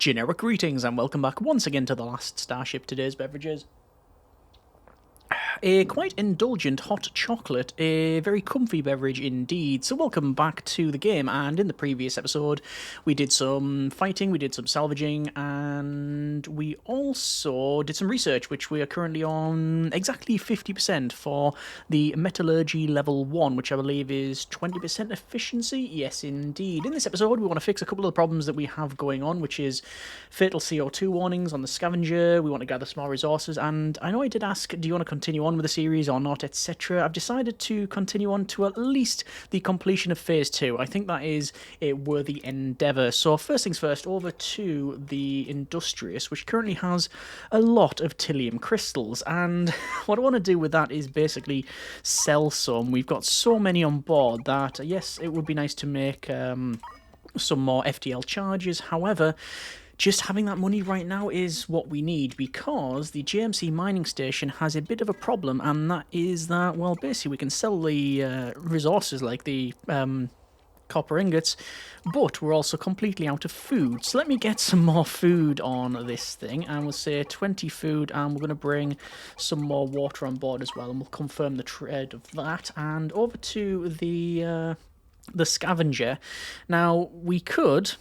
Generic greetings and welcome back once again to the Last Starship. Today's beverages: a quite indulgent hot chocolate, a very comfy beverage indeed. So welcome back to the game, and in the previous episode we did some fighting, we did some salvaging, and we also did some research, which we are currently on exactly 50% for the metallurgy level 1, which I believe is 20% efficiency. Yes indeed. In this episode we want to fix a couple of the problems that we have going on, which is fatal CO2 warnings on the scavenger. We want to gather some more resources, and I know I did ask, do you want to continue on with the series or not, etc. I've decided to continue on to at least the completion of phase 2. I think that is a worthy endeavour. So first things first, over to the Industrious, which currently has a lot of Tillium crystals, and what I want to do with that is basically sell some. We've got so many on board that yes, it would be nice to make some more FTL charges. However, just having that money right now is what we need, because the JMC mining station has a bit of a problem, and that is that, well, basically we can sell the resources like the copper ingots, but we're also completely out of food. So let me get some more food on this thing, and we'll say 20 food, and we're going to bring some more water on board as well, and we'll confirm the trade of that. And over to the scavenger. Now, we could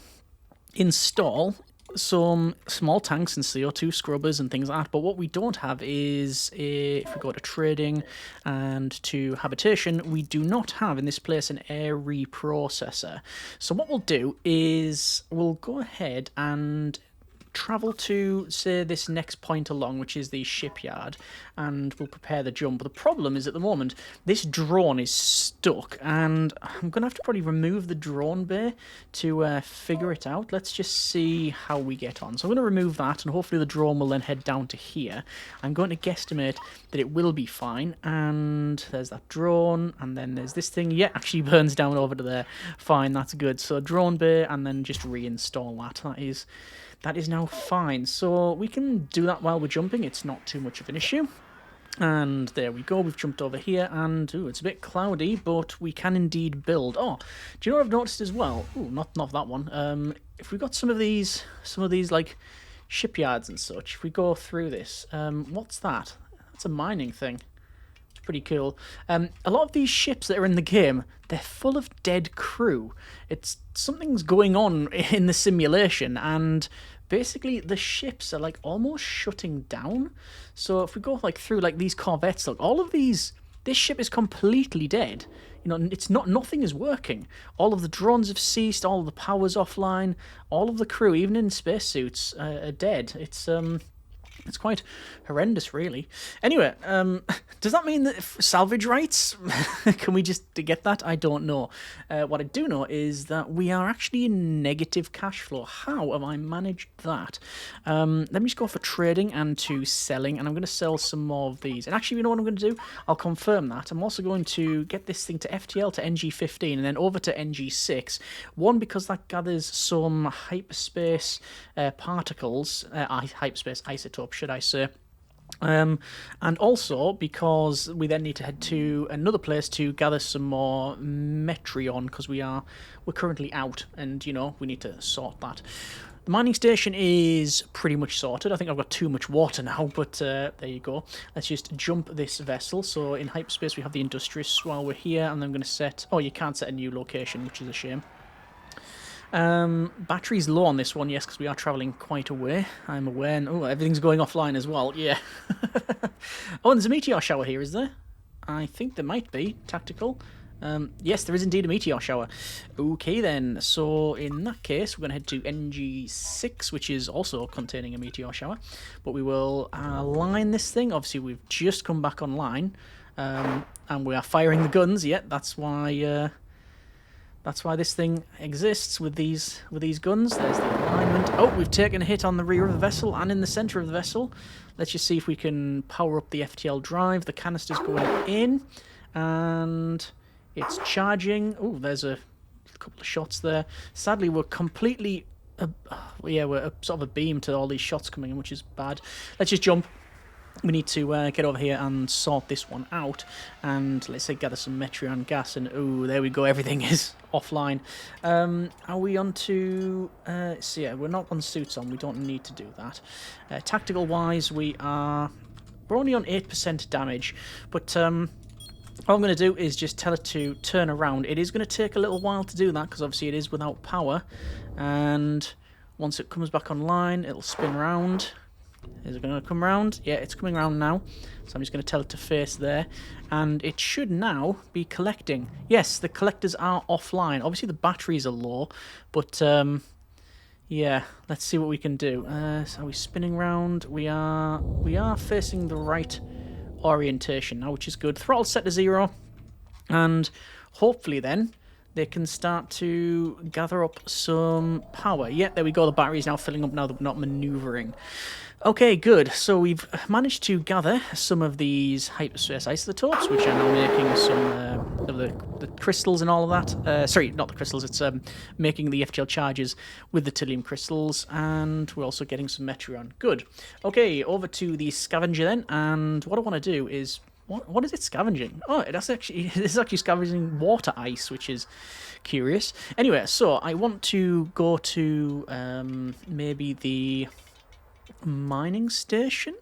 install some small tanks and CO2 scrubbers and things like that, but what we don't have is if we go to trading and to habitation, we do not have in this place an air reprocessor. So what we'll do is we'll go ahead and travel to, say, this next point along, which is the shipyard, and we'll prepare the jump. But the problem is, at the moment, this drone is stuck, and I'm going to have to probably remove the drone bay to figure it out. Let's just see how we get on. So I'm going to remove that, and hopefully the drone will then head down to here. I'm going to guesstimate that it will be fine, and there's that drone, and then there's this thing. Yeah, actually burns down over to there. Fine, that's good. So drone bay, and then just reinstall that. That is now fine, so we can do that while we're jumping. It's not too much of an issue. And there we go, we've jumped over here, and ooh, it's a bit cloudy, but we can indeed build. Oh, do you know what I've noticed as well? Ooh, not that one. If we got some of these like shipyards and such, if we go through this, what's that? That's a mining thing. Pretty cool. A lot of these ships that are in the game, they're full of dead crew. Something's going on in the simulation, and basically the ships are like almost shutting down. So if we go like through like these corvettes, look, all of this ship is completely dead. You know, nothing is working. All of the drones have ceased, all of the power's offline, all of the crew, even in spacesuits, are dead. It's quite horrendous, really. Anyway, does that mean that salvage rights? Can we just get that? I don't know. What I do know is that we are actually in negative cash flow. How have I managed that? Let me just go for trading and to selling, and I'm going to sell some more of these. And actually, you know what I'm going to do? I'll confirm that. I'm also going to get this thing to FTL to NG15 and then over to NG6. One, because that gathers some hyperspace particles, hyperspace isotopes, should I say. And also because we then need to head to another place to gather some more Metreon, because we're currently out, and you know, we need to sort that. The mining station is pretty much sorted. I think I've got too much water now, but there you go. Let's just jump this vessel. So in hyperspace we have the Industrious while we're here, and then I'm going to set... Oh, you can't set a new location, which is a shame. Battery's low on this one, yes, because we are travelling quite a way. I'm aware. And, oh, everything's going offline as well, yeah. Oh, and there's a meteor shower here, is there? I think there might be. Tactical. Yes, there is indeed a meteor shower. Okay then, so in that case, we're going to head to NG6, which is also containing a meteor shower. But we will align this thing. Obviously, we've just come back online, and we are firing the guns. Yeah, that's why this thing exists with these guns. There's the alignment. Oh, we've taken a hit on the rear of the vessel and in the centre of the vessel. Let's just see if we can power up the FTL drive. The canister's going in, and it's charging. Oh, there's a couple of shots there. Sadly, we're completely... we're sort of a beam to all these shots coming in, which is bad. Let's just jump. we need to get over here and sort this one out, and let's say gather some Metreon gas, and oh, there we go, everything is offline. Are we on to... so yeah, we're not on suits on, we don't need to do that. Tactical wise, we're only on 8% damage, but all I'm going to do is just tell it to turn around. It is going to take a little while to do that, because obviously it is without power, and once it comes back online, it'll spin around. Is it going to come around? Yeah, it's coming around now. So I'm just going to tell it to face there. And it should now be collecting. Yes, the collectors are offline. Obviously the batteries are low, but yeah, let's see what we can do. So are we spinning around? We are facing the right orientation now, which is good. Throttle set to 0, and hopefully then they can start to gather up some power. Yeah, there we go. The battery's now filling up now that we're not manoeuvring. Okay, good. So we've managed to gather some of these hyperspace isotopes, which are now making some of the crystals and all of that. Sorry, not the crystals. It's making the FGL charges with the Tilium crystals, and we're also getting some Metreon. Good. Okay, over to the scavenger then, and what I want to do is... What is it scavenging? Oh, it's actually scavenging water ice, which is curious. Anyway, so I want to go to maybe the mining station.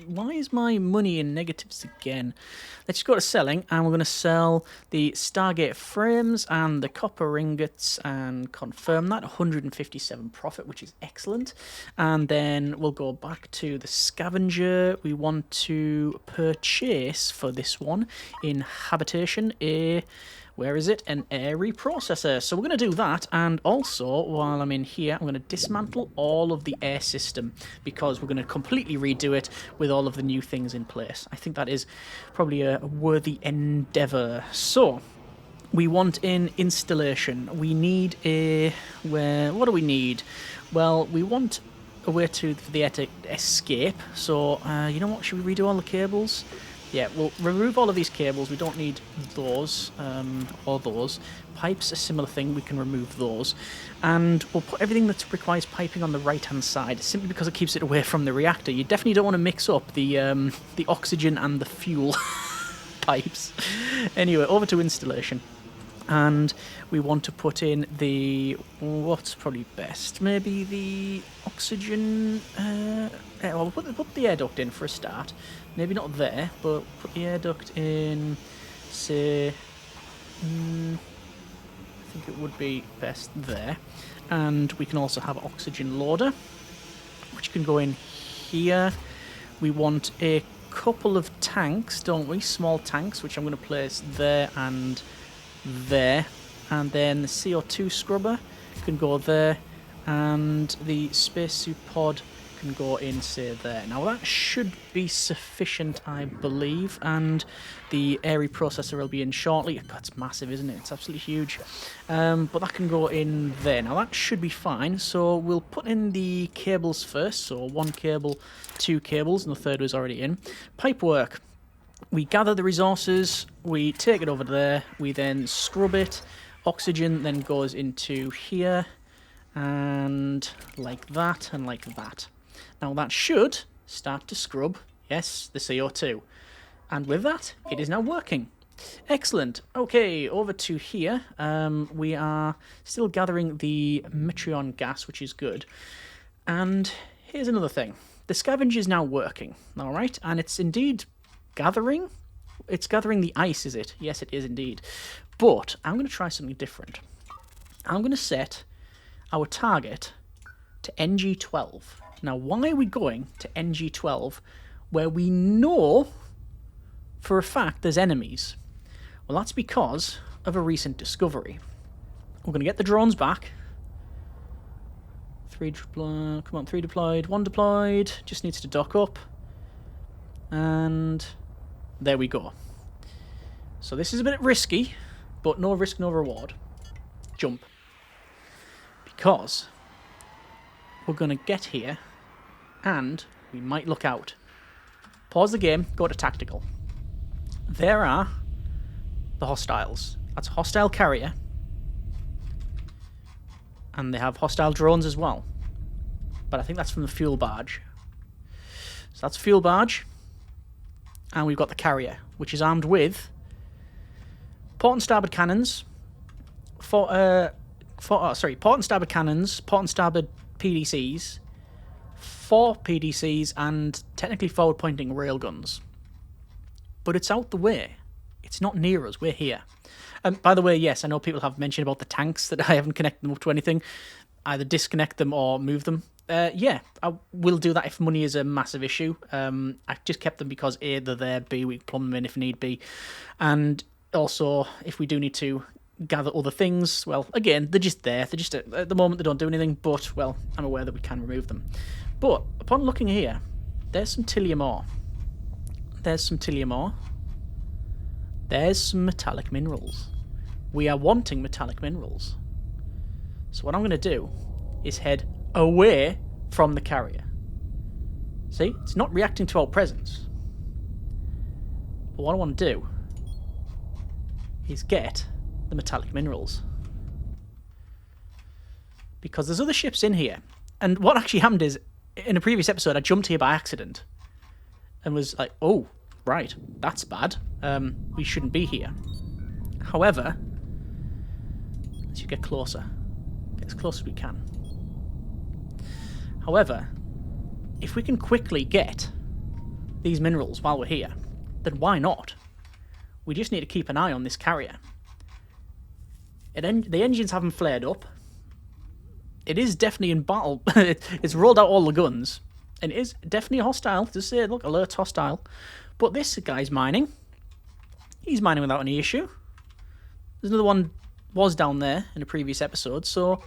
Why is my money in negatives again? Let's go to selling, and we're going to sell the Stargate frames and the copper ingots and confirm that. 157 profit, which is excellent. And then we'll go back to the scavenger. We want to purchase for this one in habitation where is it? An air reprocessor. So we're going to do that, and also, while I'm in here, I'm going to dismantle all of the air system, because we're going to completely redo it with all of the new things in place. I think that is probably a worthy endeavour. So, we want an installation. We need what do we need? Well, we want a way for the air to escape. So, you know what? Should we redo all the cables? Yeah, we'll remove all of these cables. We don't need those, or those. Pipes, a similar thing. We can remove those. And we'll put everything that requires piping on the right-hand side, simply because it keeps it away from the reactor. You definitely don't want to mix up the oxygen and the fuel pipes. Anyway, over to installation. And we want to put in what's probably best? Maybe the oxygen... well, we'll put the air duct in for a start. Maybe not there, but put the air duct in, say... I think it would be best there. And we can also have oxygen loader, which can go in here. We want a couple of tanks, don't we? Small tanks, which I'm going to place there and there. And then the CO2 scrubber can go there, and the spacesuit pod can go in, say, there. Now that should be sufficient, I believe, and the air reprocessor will be in shortly. That's massive, isn't it? It's absolutely huge. But that can go in there. Now that should be fine, so we'll put in the cables first. So 1 cable, 2 cables, and the third was already in. Pipework. We gather the resources, we take it over there, we then scrub it. Oxygen then goes into here, and like that, and like that. Now that should start to scrub, yes, the CO2. And with that, it is now working. Excellent. Okay, over to here. We are still gathering the Metreon gas, which is good. And here's another thing. The scavenger is now working, all right? And it's indeed gathering. It's gathering the ice, is it? Yes, it is indeed. But I'm going to try something different. I'm going to set our target to NG12. Now, why are we going to NG12 where we know for a fact there's enemies? Well, that's because of a recent discovery. We're going to get the drones back. 3 deployed. Come on, 3 deployed, 1 deployed. Just needs to dock up. And there we go. So this is a bit risky, but no risk, no reward. Jump. Because we're going to get here, and we might look out. Pause the game, go to tactical. There are the hostiles. That's a hostile carrier. And they have hostile drones as well. But I think that's from the fuel barge. So that's fuel barge. And we've got the carrier, which is armed with port and starboard cannons, port and starboard cannons, port and starboard PDCs, 4 PDCs, and technically forward-pointing railguns. But it's out the way. It's not near us. We're here. And by the way, yes, I know people have mentioned about the tanks that I haven't connected them up to anything. Either disconnect them or move them. Yeah, I will do that if money is a massive issue. I just kept them because A, they're there, B, we can plumb them in if need be. And also, if we do need to gather other things, well, again, they're just there. They're just, at the moment, they don't do anything, but, well, I'm aware that we can remove them. But, upon looking here, there's some Tillium ore. There's some Tillium ore. There's some metallic minerals. We are wanting metallic minerals. So what I'm going to do is head away from the carrier. See? It's not reacting to our presence. But what I want to do is get the metallic minerals. Because there's other ships in here. And what actually happened is, in a previous episode, I jumped here by accident. And was like, oh, right, that's bad. We shouldn't be here. However, let's get closer. Get as close as we can. However, if we can quickly get these minerals while we're here, then why not? We just need to keep an eye on this carrier. The engines haven't flared up. It is definitely in battle. It's rolled out all the guns. And it is definitely hostile. Just say, look, alert's hostile. But this guy's mining. He's mining without any issue. There's another one was down there in a previous episode, so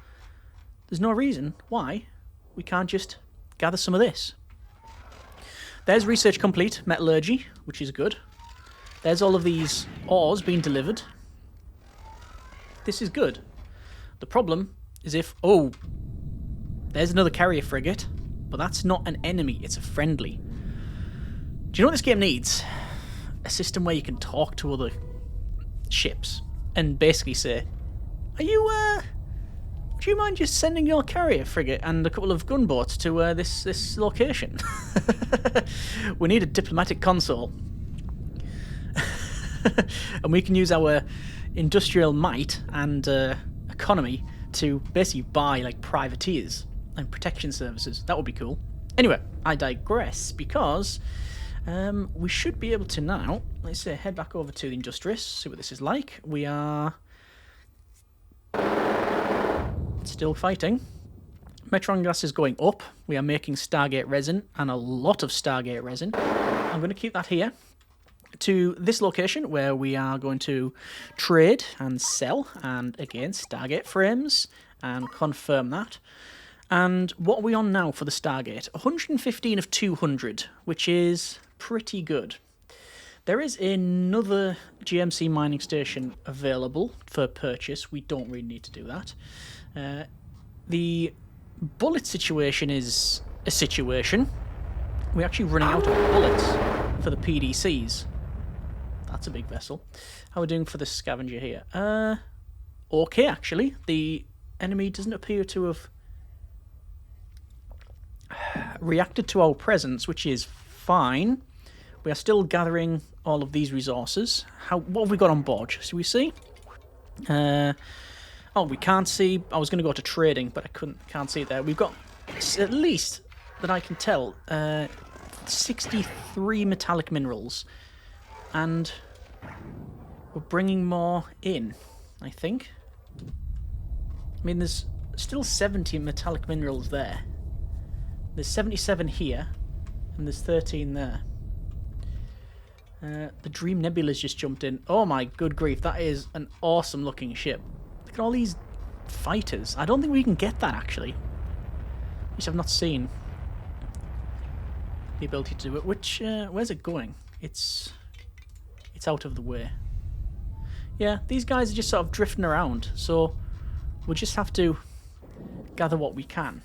there's no reason why we can't just gather some of this. There's research complete, metallurgy, which is good. There's all of these ores being delivered. This is good. The problem is if, oh, there's another carrier frigate, but that's not an enemy, it's a friendly. Do you know what this game needs? A system where you can talk to other ships and basically say, are you, do you mind just sending your carrier frigate and a couple of gunboats to this location? We need a diplomatic console. And we can use our industrial might and economy to basically buy like privateers and protection services. That would be cool. Anyway, I digress because we should be able to now, let's say, head back over to the Industrious, see what this is like. We are still fighting. Metron gas is going up. We are making Stargate resin, and a lot of Stargate resin. I'm going to keep that here to this location where we are going to trade and sell, and again, Stargate frames, and confirm that. And what are we on now for the Stargate? 115 of 200, which is pretty good. There is another GMC mining station available for purchase. We don't really need to do that. The bullet situation is a situation. We're actually running out of bullets for the PDCs. That's a big vessel. How are we doing for the scavenger here? Okay, actually. The enemy doesn't appear to have reacted to our presence, which is fine. We are still gathering all of these resources. What have we got on board? So we see? Oh, we can't see. I was going to go to trading, but I can't see it there. We've got, at least that I can tell, 63 metallic minerals. And we're bringing more in, I think. I mean, there's still 70 metallic minerals there. There's 77 here, and there's 13 there. The Dream Nebula's just jumped in. Oh my good grief, that is an awesome looking ship. Look at all these fighters. I don't think we can get that, actually. At least I've not seen the ability to do it. Which, where's it going? It's out of the way. Yeah, these guys are just sort of drifting around, so we'll just have to gather what we can.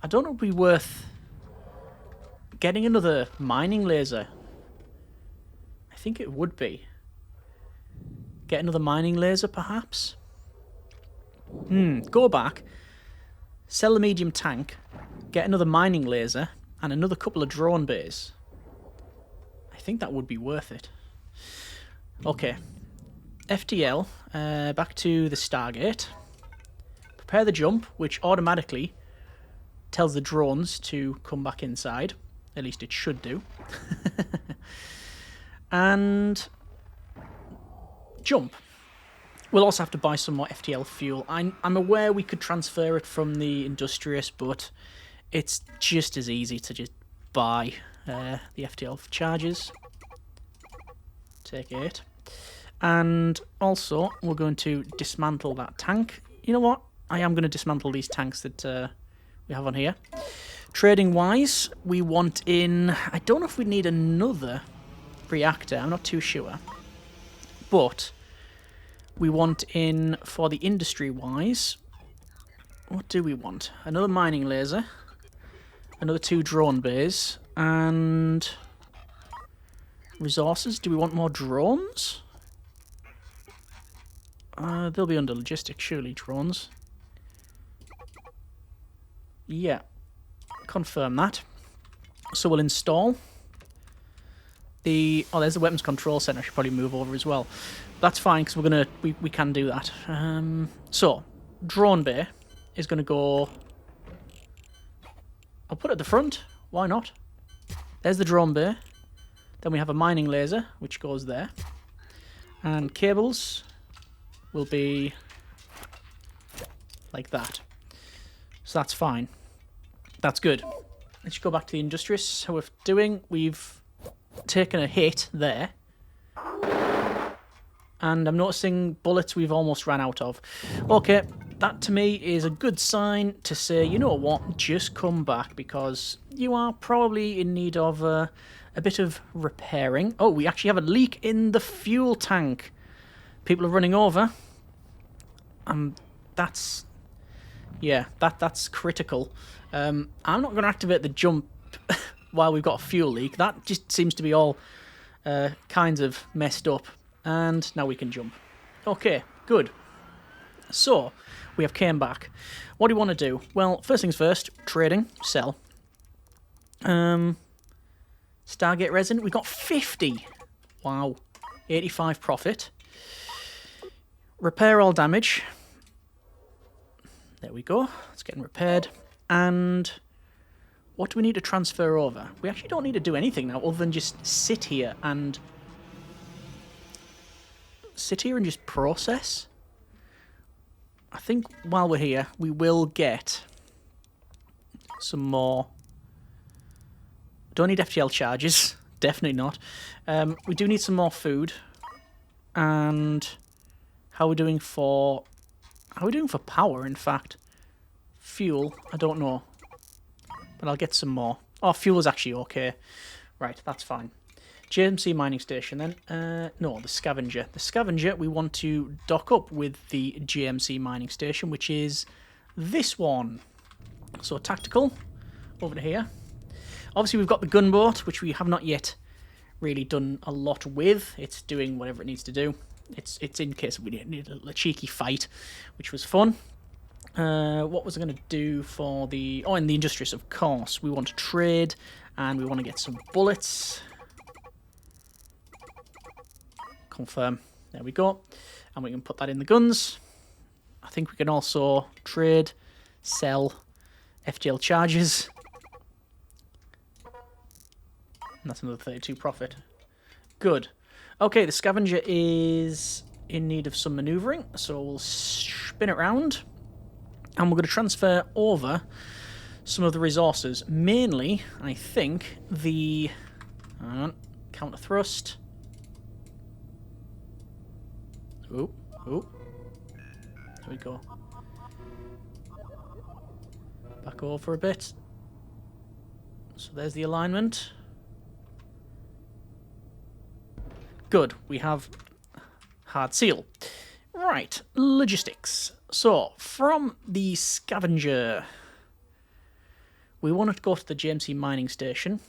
I don't know if it'd be worth getting another mining laser. I think it would be. Get another mining laser, perhaps? Go back, sell the medium tank, get another mining laser, and another couple of drone bays. I think that would be worth it. Okay. FTL, back to the Stargate. Prepare the jump, which automatically tells the drones to come back inside. At least it should do. And jump. We'll also have to buy some more FTL fuel. I'm aware we could transfer it from the Industrious, but it's just as easy to just buy the FTL charges. Take 8. And also, we're going to dismantle that tank. You know what? I am going to dismantle these tanks that we have on here. Trading-wise, we want in... I don't know if we need another reactor. I'm not too sure. But we want in, for the industry-wise... What do we want? Another mining laser. Another 2 drone bays. And... resources. Do we want more drones? They'll be under logistics, surely, drones. Yeah. Confirm that. So we'll install the... Oh, there's the weapons control center. I should probably move over as well. That's fine, because we're going to... We can do that. So, drone bay is going to go... I'll put it at the front. Why not? There's the drone bay. Then we have a mining laser, which goes there. And cables will be like that. So that's fine. That's good. Let's go back to the Industrious. How we're doing. We've taken a hit there. And I'm noticing bullets we've almost ran out of. Okay, that to me is a good sign to say, you know what, just come back, because you are probably in need of a bit of repairing. Oh, we actually have a leak in the fuel tank. People are running over. That's... Yeah, that's critical. I'm not going to activate the jump while we've got a fuel leak. That just seems to be all kinds of messed up. And now we can jump. Okay, good. So, we have came back. What do you want to do? Well, first things first, trading, sell. Stargate resin, we got 50. Wow. 85 profit. Repair all damage. There we go. It's getting repaired. And what do we need to transfer over? We actually don't need to do anything now other than just sit here and just process. I think while we're here, we will get some more. Don't need FTL charges. Definitely not. We do need some more food. And how are we doing for... How are we doing for power, in fact? Fuel, I don't know. But I'll get some more. Oh, fuel is actually okay. Right, that's fine. JMC mining station then. No, the scavenger. The scavenger, we want to dock up with the JMC mining station, which is this one. So tactical, over to here. Obviously we've got the gunboat, which we have not yet really done a lot with. It's doing whatever it needs to do. It's in case we need a cheeky fight, which was fun. What was I going to do for the... Oh, in the Industrious, of course. We want to trade, and we want to get some bullets. Confirm. There we go. And we can put that in the guns. I think we can also trade, sell FGL charges. And that's another 32 profit. Good. Okay, the scavenger is in need of some manoeuvring, so we'll spin it around. And we're going to transfer over some of the resources. Mainly, I think, the... counter thrust. Oh. There we go. Back over a bit. So there's the alignment. Good, we have hard seal. Right, logistics. So, from the scavenger, we want to go to the JMC mining station.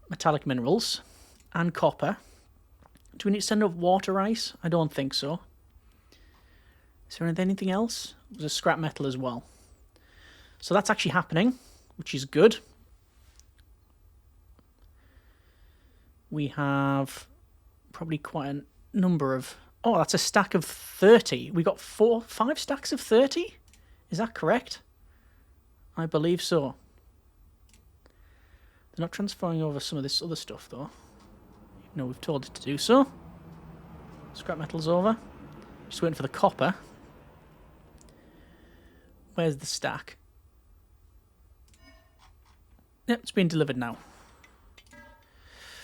Metallic minerals and copper. Do we need to send up water ice? I don't think so. Is there anything else? There's a scrap metal as well. So that's actually happening, which is good. We have probably quite a number of... Oh, that's a stack of 30. We got 5 stacks of 30? Is that correct? I believe so. They're not transferring over some of this other stuff, though. No, we've told it to do so. Scrap metal's over. Just waiting for the copper. Where's the stack? Yep, it's been delivered now.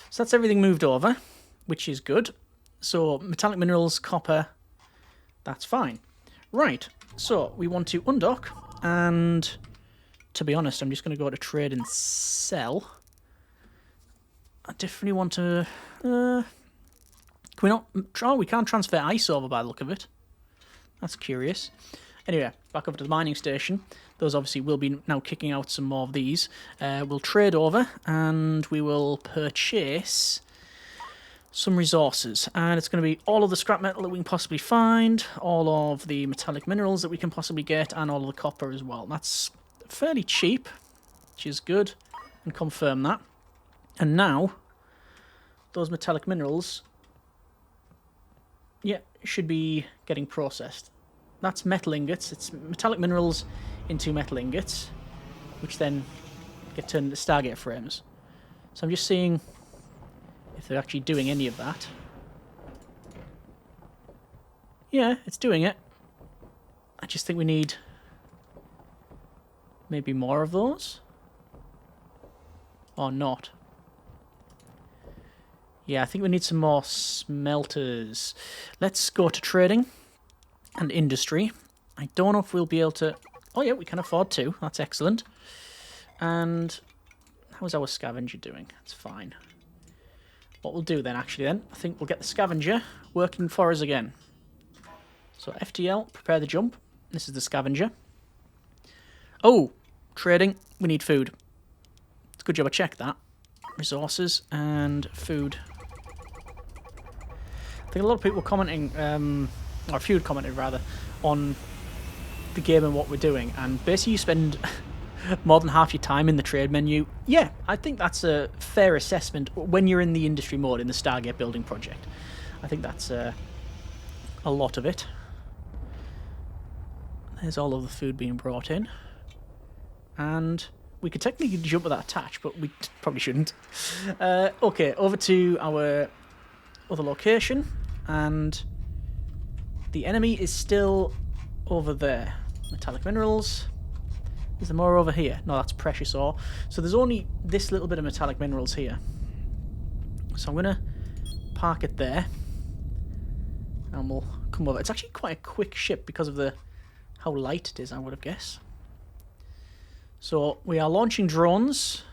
So that's everything moved over, which is good. So metallic minerals, copper, that's fine. Right, so we want to undock, and to be honest, I'm just going to go to trade and sell. I definitely want to... can we not... Oh, we can't transfer ice over by the look of it. That's curious. Anyway, back over to the mining station. Those obviously will be now kicking out some more of these. We'll trade over, and we will purchase some resources. And it's going to be all of the scrap metal that we can possibly find, all of the metallic minerals that we can possibly get, and all of the copper as well. That's fairly cheap, which is good. And confirm that. And now, those metallic minerals, yeah, should be getting processed. That's metal ingots. It's metallic minerals into metal ingots, which then get turned into Stargate frames. So I'm just seeing if they're actually doing any of that. Yeah, it's doing it. I just think we need maybe more of those. Or not. Yeah, I think we need some more smelters. Let's go to trading and industry. I don't know if we'll be able to... Oh yeah, we can afford to. That's excellent. And how's our scavenger doing? It's fine. What we'll do then, actually, I think we'll get the scavenger working for us again. So FTL, prepare the jump. This is the scavenger. Oh, trading. We need food. It's a good job I checked that. Resources and food. I think a lot of people were commenting, or a few had commented rather, on the game and what we're doing. And basically you spend more than half your time in the trade menu. Yeah, I think that's a fair assessment when you're in the industry mode in the Stargate building project. I think that's a lot of it. There's all of the food being brought in. And we could technically jump with that attached, but we probably shouldn't. Okay, over to our other location. And the enemy is still over there. Metallic minerals. Is there more over here? No, that's precious ore. So there's only this little bit of metallic minerals here. So I'm going to park it there. And we'll come over. It's actually quite a quick ship because of how light it is, I would have guessed. So we are launching drones.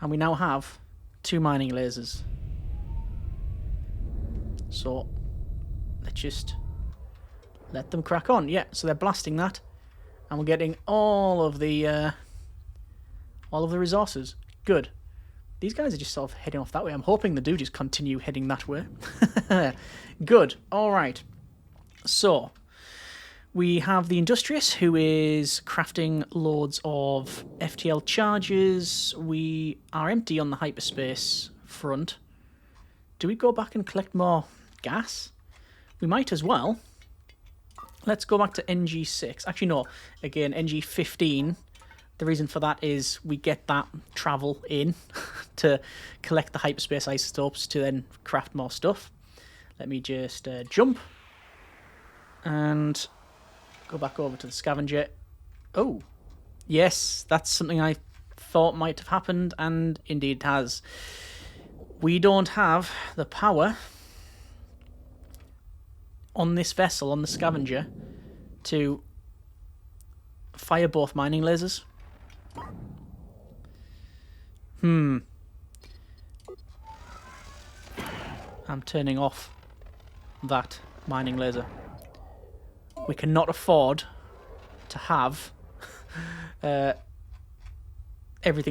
And we now have 2 mining lasers. So let's just let them crack on. Yeah, so they're blasting that. And we're getting all of the resources. Good. These guys are just sort of heading off that way. I'm hoping they do just continue heading that way. Good. All right. So we have the Industrious, who is crafting loads of FTL charges. We are empty on the hyperspace front. Do we go back and collect more gas? We might as well. Let's go back to NG6. Actually, no. Again, NG15. The reason for that is we get that travel in to collect the hyperspace isotopes to then craft more stuff. Let me just jump and go back over to the scavenger. Oh, yes, that's something I thought might have happened, and indeed it has. We don't have the power on this vessel, on the scavenger, to fire both mining lasers. I'm turning off that mining laser. We cannot afford to have everything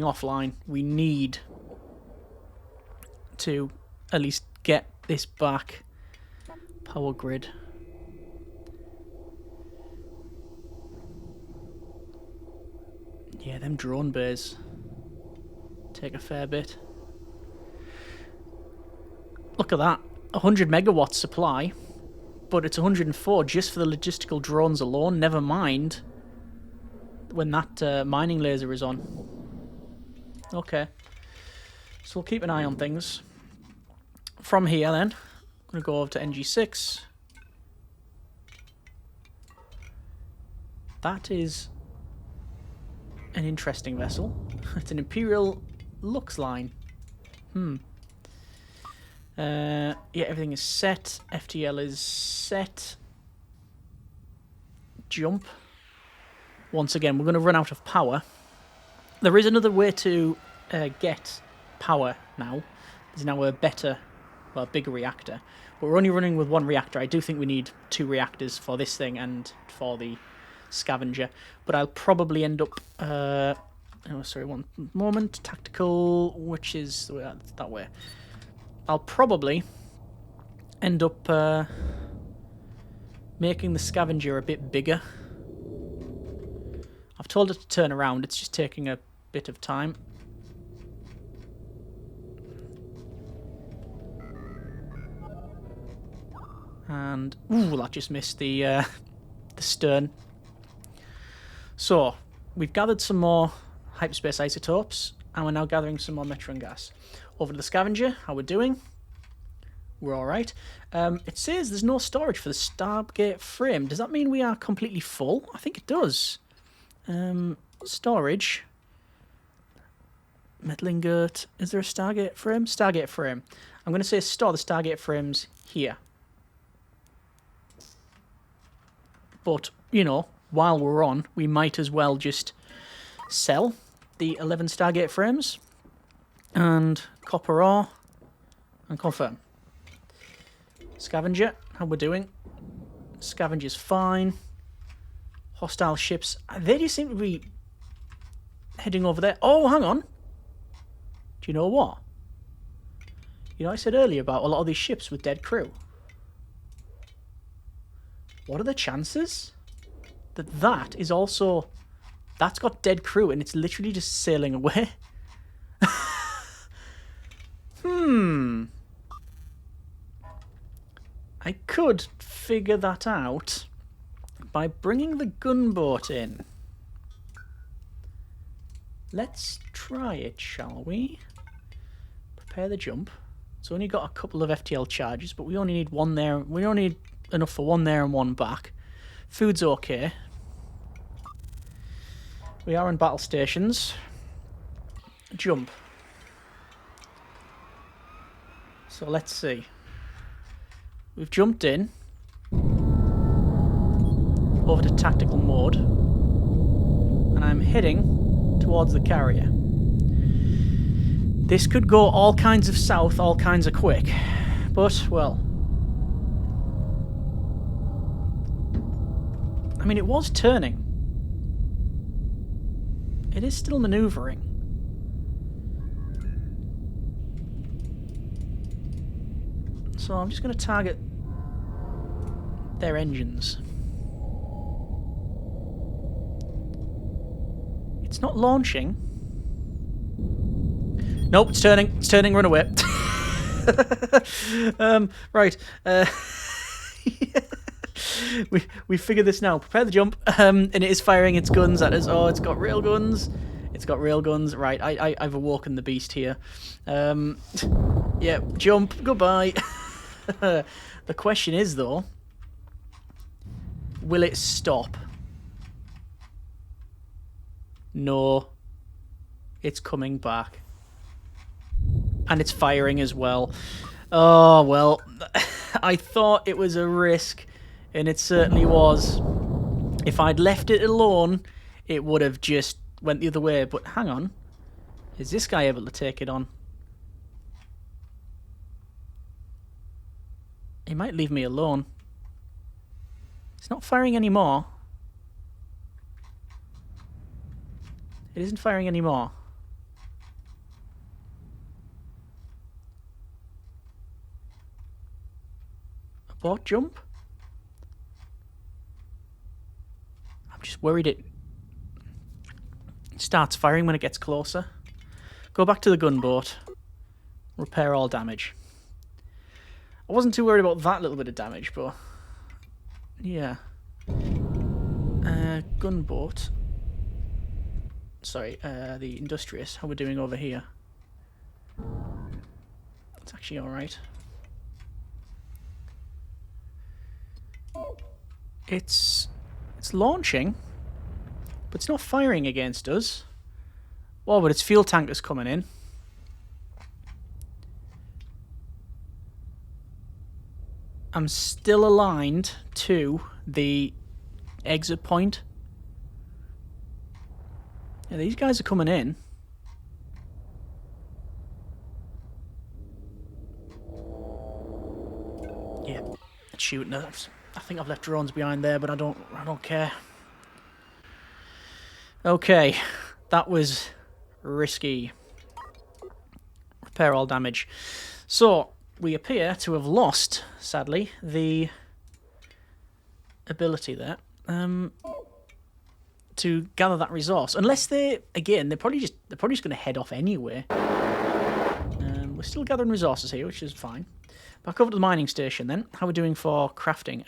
offline. We need to at least get this back. Power grid. Yeah, them drone bays take a fair bit. Look at that. 100 megawatts supply, but it's 104 just for the logistical drones alone. Never mind when that mining laser is on. Okay. So we'll keep an eye on things. From here then, I'm going to go over to NG6. That is an interesting vessel. It's an Imperial Lux line. Yeah, everything is set. FTL is set. Jump. Once again, we're going to run out of power. There is another way to get power now. There's now a better, well, bigger reactor. But we're only running with one reactor. I do think we need 2 reactors for this thing and for the scavenger. But I'll probably end up... oh, sorry, one moment. Tactical, which is that way. I'll probably end up making the scavenger a bit bigger. I've told it to turn around. It's just taking a bit of time. And ooh, that just missed the stern. So we've gathered some more hyperspace isotopes, and we're now gathering some more metron gas. Over to the scavenger. How we're doing? We're all right. It says there's no storage for the Stargate frame. Does that mean we are completely full? I think it does. Storage. Metal ingot. Is there a Stargate frame? Stargate frame. I'm going to say store the Stargate frames here. But, you know, while we're on, we might as well just sell the 11 Stargate frames and copper ore and confirm. Scavenger, how we're doing? Scavenger's fine. Hostile ships. They just seem to be heading over there. Oh, hang on. Do you know what? You know, I said earlier about a lot of these ships with dead crew. What are the chances that that is also... That's got dead crew and it's literally just sailing away? I could figure that out by bringing the gunboat in. Let's try it, shall we? Prepare the jump. It's only got a couple of FTL charges, but we only need one there. We only need enough for one there and one back. Food's okay. We are in battle stations. Jump. So let's see. We've jumped in. Over to tactical mode. And I'm heading towards the carrier. This could go all kinds of south, all kinds of quick. But, well... I mean, it was turning. It is still manoeuvring. So I'm just going to target their engines. It's not launching. Nope, it's turning. It's turning, run away. Right. We figured this now. Prepare the jump. And it is firing its guns at us. Oh, it's got rail guns. It's got rail guns. Right, I've awoken the beast here. Yeah, jump. Goodbye. The question is, though, will it stop? No. It's coming back. And it's firing as well. Oh, well. I thought it was a risk, and it certainly was. If I'd left it alone, it would have just went the other way. But hang on. Is this guy able to take it on? He might leave me alone. It's not firing anymore. It isn't firing anymore. Abort jump? I'm just worried it Starts firing when it gets closer. Go back to the gunboat. Repair all damage. I wasn't too worried about that little bit of damage, but... yeah. Gunboat. Sorry, the Industrious. How we're doing over here. It's actually alright. It's launching, but it's not firing against us. Well, but its fuel tank is coming in. I'm still aligned to the exit point. Yeah, these guys are coming in. Yeah, it's shooting us. I think I've left drones behind there, but I don't care. Okay, that was risky. Repair all damage. So, we appear to have lost, sadly, the ability there to gather that resource. Unless they're probably just going to head off anyway. We're still gathering resources here, which is fine. Back over to the mining station then. How are we doing for crafting?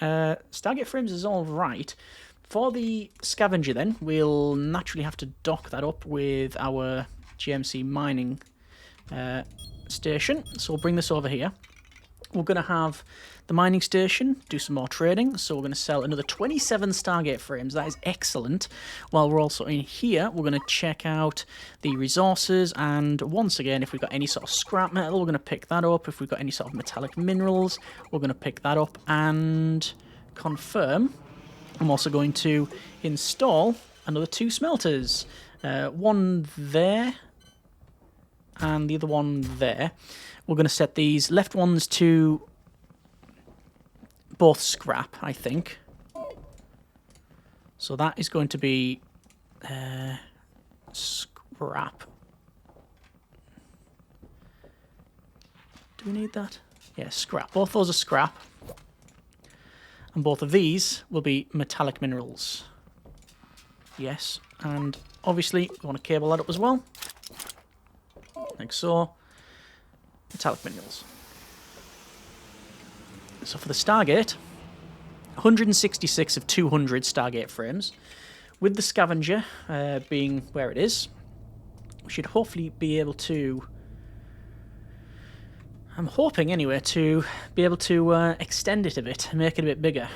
Stargate frames is all right. For the scavenger then, we'll naturally have to dock that up with our GMC mining station. So we'll bring this over here. We're going to have the mining station do some more trading. So we're going to sell another 27 Stargate frames. That is excellent. While we're also in here, we're going to check out the resources. And once again, if we've got any sort of scrap metal, we're going to pick that up. If we've got any sort of metallic minerals, we're going to pick that up and confirm. I'm also going to install another 2 smelters. One there and the other one there. We're going to set these left ones to both scrap, I think. So that is going to be scrap. Do we need that? Yeah, scrap. Both those are scrap. And both of these will be metallic minerals. Yes, and obviously we want to cable that up as well. Like so. Metallic minerals. So for the Stargate, 166 of 200 Stargate frames. With the scavenger being where it is, we should hopefully be able to... I'm hoping anyway to be able to extend it a bit and make it a bit bigger.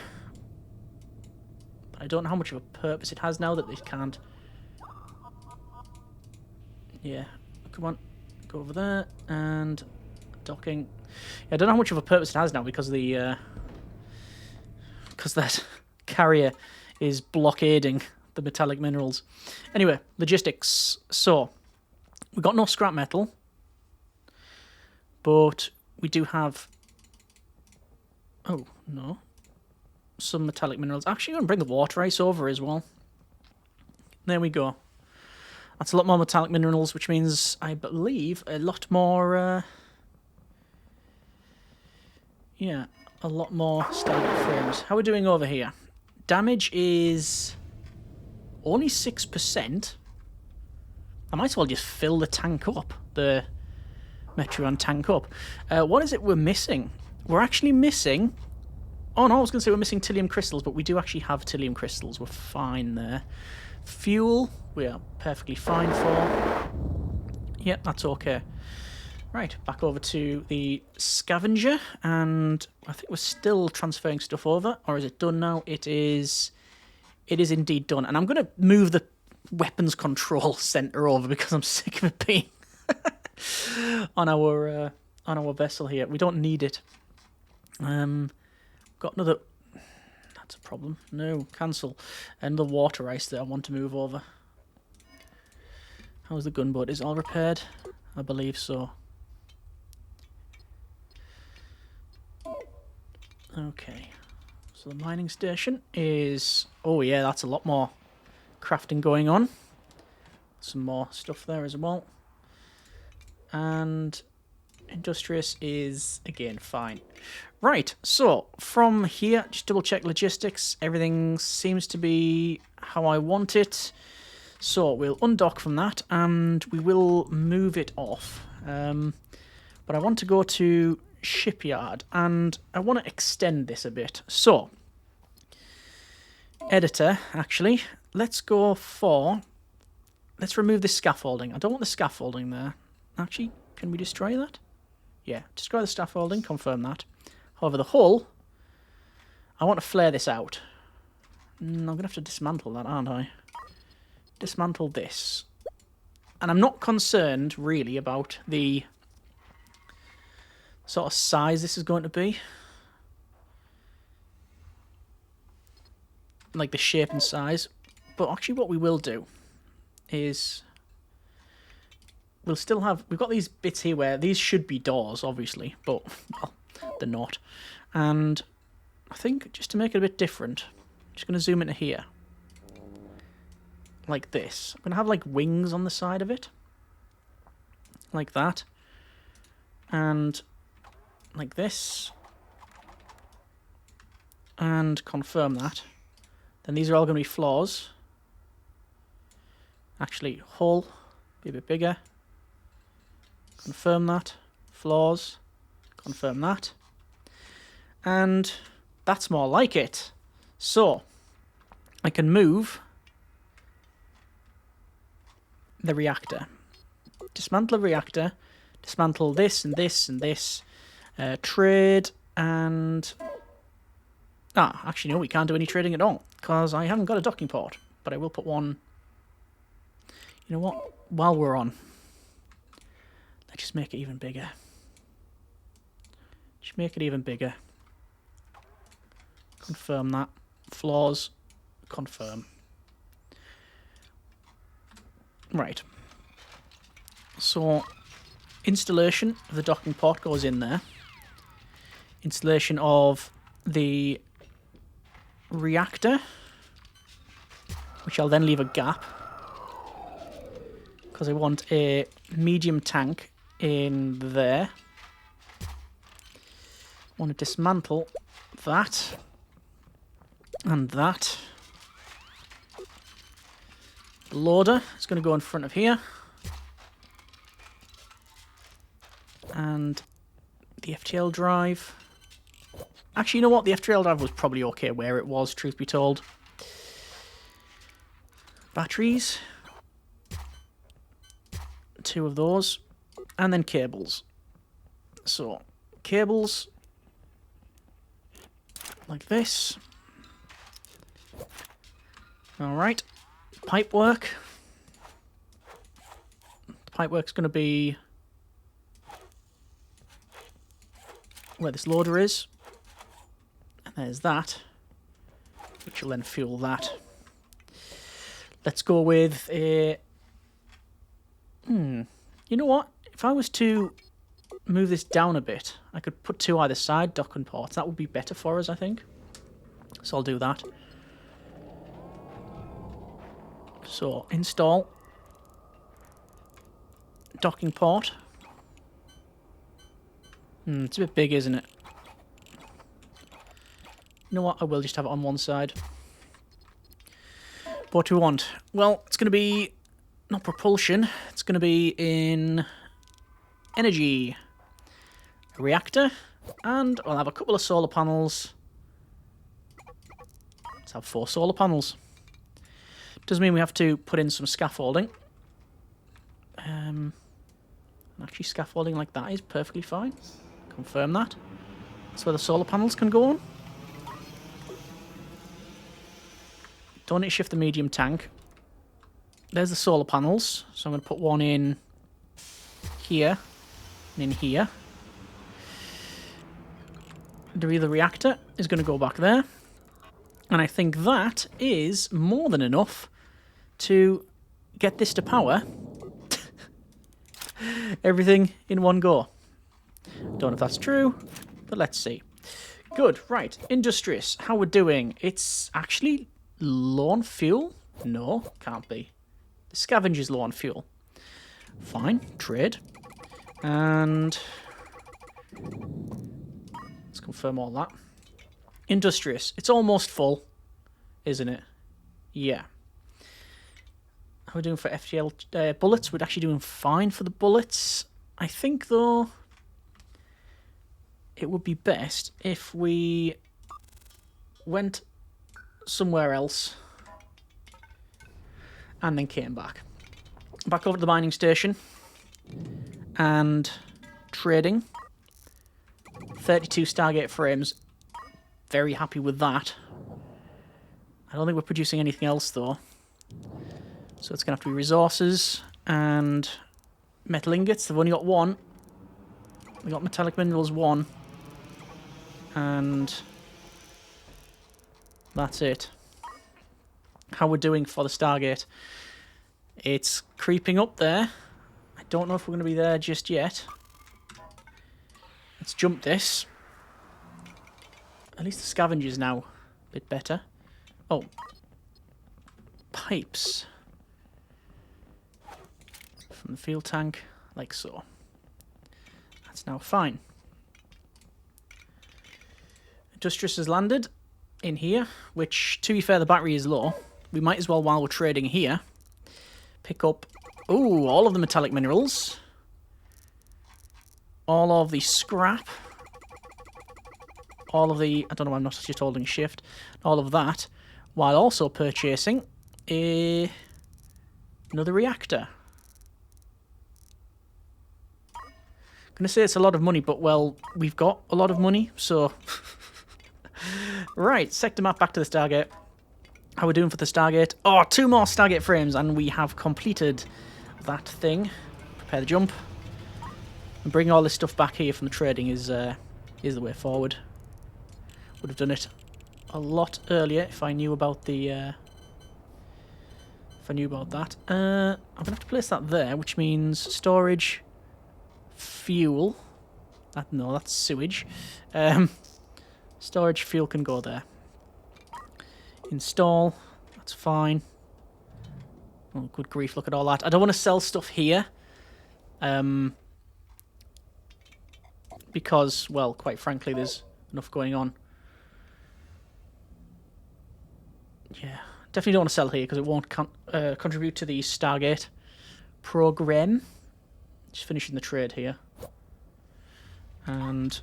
But I don't know how much of a purpose it has now that it can't... Yeah, come on, go over there and docking. Yeah, I don't know how much of a purpose it has now because the because that carrier is blockading the metallic minerals. Anyway, logistics. So we got no scrap metal, but we do have... oh no, some metallic minerals. Actually, I'm going to bring the water ice over as well. There we go. That's a lot more metallic minerals, which means, I believe, a lot more... yeah, a lot more Stargate frames. How are we doing over here? Damage is only 6%. I might as well just fill the tank up. The Metron tank up. What is it we're missing? We're actually missing... oh no, I was going to say we're missing Tillium crystals, but we do actually have Tillium crystals. We're fine there. Fuel, we are perfectly fine for. Yep, that's okay. Right, back over to the scavenger, and I think we're still transferring stuff over, or is it done now? It is indeed done, and I'm going to move the weapons control center over because I'm sick of it being on our vessel here. We don't need it. Got another... that's a problem. No, cancel. Another water ice that I want to move over. How's the gunboat? Is it all repaired? I believe so. Okay. So the mining station is... oh yeah, that's a lot more crafting going on. Some more stuff there as well. And Industrious is, again, fine. Right, so from here, just double check logistics. Everything seems to be how I want it. So we'll undock from that and we will move it off. But I want to go to shipyard and I want to extend this a bit. So, editor, actually, let's go for... Let's remove this scaffolding. I don't want the scaffolding there. Actually, can we destroy that? Yeah, destroy the scaffolding, confirm that. However, the hull, I want to flare this out. I'm going to have to dismantle that, aren't I? Dismantle this. And I'm not concerned, really, about the sort of size this is going to be. Like the shape and size. But actually what we will do is... We'll still have... We've got these bits here where these should be doors, obviously. But, well, they're not. And I think, just to make it a bit different, I'm just going to zoom into here. Like this. I'm going to have, like, wings on the side of it. Like that. And like this. And confirm that. Then these are all going to be floors. Actually, hull, be a bit bigger. Confirm that. Floors, confirm that. And that's more like it. So, I can move the reactor. Dismantle the reactor. Dismantle this and this and this. Trade and... actually no, we can't do any trading at all. Because I haven't got a docking port. But I will put one... You know what? While we're on... Let's just make it even bigger. Just make it even bigger. Confirm that. Floors. Confirm. Right. So, installation of the docking port goes in there. Installation of the reactor, which I'll then leave a gap. Because I want a medium tank in there. I want to dismantle that. And that. The loader is going to go in front of here. And the FTL drive. Actually, you know what? The FTL drive was probably okay where it was, truth be told. Batteries. 2 of those. And then cables. So, cables. Like this. Alright. Pipework. The pipework's going to be where this loader is. And there's that, which will then fuel that. Let's go with a... You know what? If I was to move this down a bit, I could put 2 either side docking ports. That would be better for us, I think. So I'll do that. So, install docking port. It's a bit big, isn't it? You know what? I will just have it on one side. What do we want? Well, it's going to be not propulsion. It's going to be in energy. A reactor. And I'll have a couple of solar panels. Let's have 4 solar panels. Does mean we have to put in some scaffolding. Actually, scaffolding like that is perfectly fine. Confirm that. That's where the solar panels can go on. Don't need to shift the medium tank. There's the solar panels. So I'm going to put one in here and in here. The reactor is going to go back there. And I think that is more than enough to get this to power. Everything in one go. Don't know if that's true, but let's see. Good, right. Industrious, how we're doing. It's actually low on fuel? No, can't be. The scavenger's low on fuel. Fine, trade. And let's confirm all that. Industrious, it's almost full, isn't it? Yeah. How are we doing for FTL bullets? We're actually doing fine for the bullets. I think, though, it would be best if we went somewhere else and then came back. Back over to the mining station and trading. 32 Stargate frames. Very happy with that. I don't think we're producing anything else, though. So it's going to have to be resources and metal ingots. They've only got one. We got metallic minerals 1. And that's it. How we're doing for the Stargate. It's creeping up there. I don't know if we're going to be there just yet. Let's jump this. At least the scavenger's now a bit better. Oh. Pipes. From the fuel tank, like so. That's now fine. Industrious has landed in here, which, to be fair, the battery is low. We might as well, while we're trading here, pick up, ooh, all of the metallic minerals. All of the scrap. All of the, I don't know why I'm not just holding shift. All of that, while also purchasing another reactor. I'm going to say it's a lot of money, but, well, we've got a lot of money, so... Right, sector map back to the Stargate. How are we doing for the Stargate? Oh, 2 more Stargate frames, and we have completed that thing. Prepare the jump. And bring all this stuff back here from the trading is the way forward. Would have done it a lot earlier if I knew about the... if I knew about that. I'm going to have to place that there, which means storage, fuel. No, that's sewage. Storage, fuel can go there. Install, that's fine. Oh, good grief, look at all that. I don't want to sell stuff here. Because, well, quite frankly, there's enough going on. Yeah, definitely don't want to sell here because it won't contribute to the Stargate program. Just finishing the trade here. And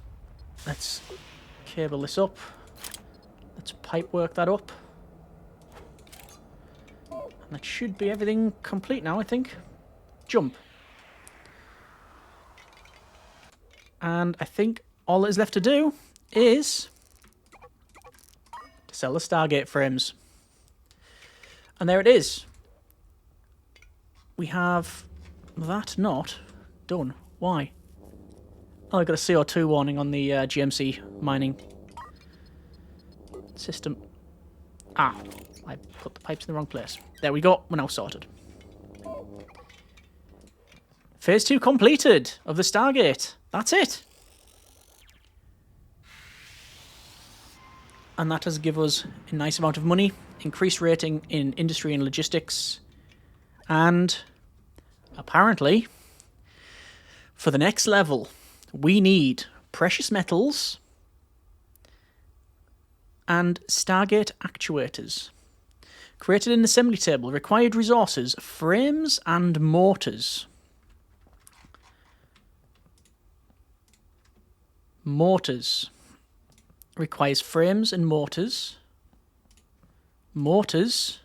let's cable this up. Let's pipe work that up. And that should be everything complete now, I think. Jump. And I think all that is left to do is to sell the Stargate frames. And there it is. We have that not done. Why? Oh, I got a CO2 warning on the GMC mining system. Ah, I put the pipes in the wrong place. There we go. We're now sorted. Phase 2 completed of the Stargate. That's it. And that has given us a nice amount of money, increased rating in industry and logistics, and apparently, for the next level, we need precious metals and Stargate actuators. Created an assembly table, required resources, frames and mortars. Mortars. Requires frames and mortars. Mortars.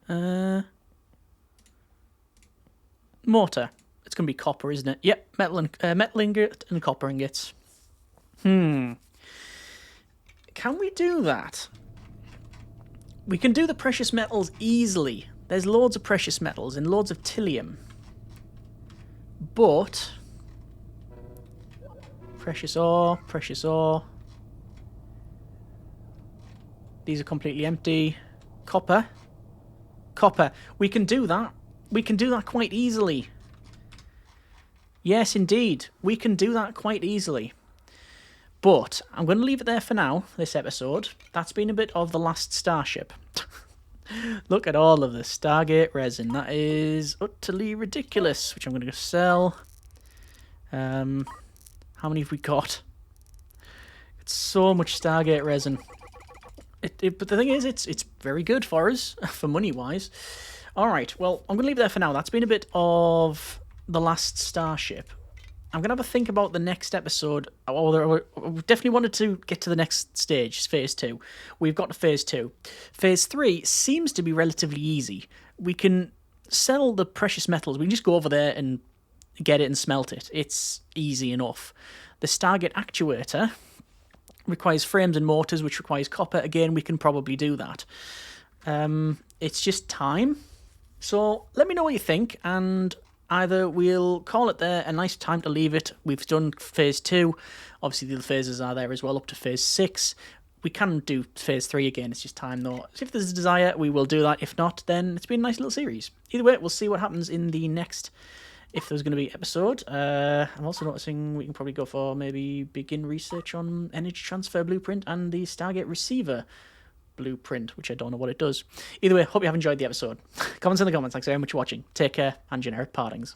Mortar. It's going to be copper, isn't it? Yep, metal ingot and copper ingots. Can we do that? We can do the precious metals easily. There's loads of precious metals and loads of thallium. But... precious ore, precious ore. These are completely empty. Copper. Copper. We can do that. We can do that quite easily. Yes, indeed. We can do that quite easily. But I'm going to leave it there for now, this episode. That's been a bit of the Last Starship. Look at all of the Stargate resin. That is utterly ridiculous, which I'm going to go sell. How many have we got? It's so much Stargate resin. But the thing is, it's very good for us, for money-wise. All right, well, I'm going to leave it there for now. That's been a bit of The Last Starship. I'm going to have a think about the next episode. We definitely wanted to get to the next stage, phase 2. We've got to phase 2. Phase 3 seems to be relatively easy. We can sell the precious metals. We can just go over there and get it and smelt it. It's easy enough. The Stargate actuator requires frames and motors, which requires copper. Again, we can probably do that. It's just time. So let me know what you think, and either we'll call it there, a nice time to leave it. We've done phase 2. Obviously, the other phases are there as well, up to phase 6. We can do phase 3 again. It's just time, though. So if there's a desire, we will do that. If not, then it's been a nice little series. Either way, we'll see what happens in the next, if there's going to be episode. I'm also noticing we can probably go for maybe begin research on energy transfer blueprint and the Stargate receiver blueprint, which I don't know what it does. Either way, hope you have enjoyed the episode. Comments in the comments. Thanks very much for watching. Take care, and generic partings.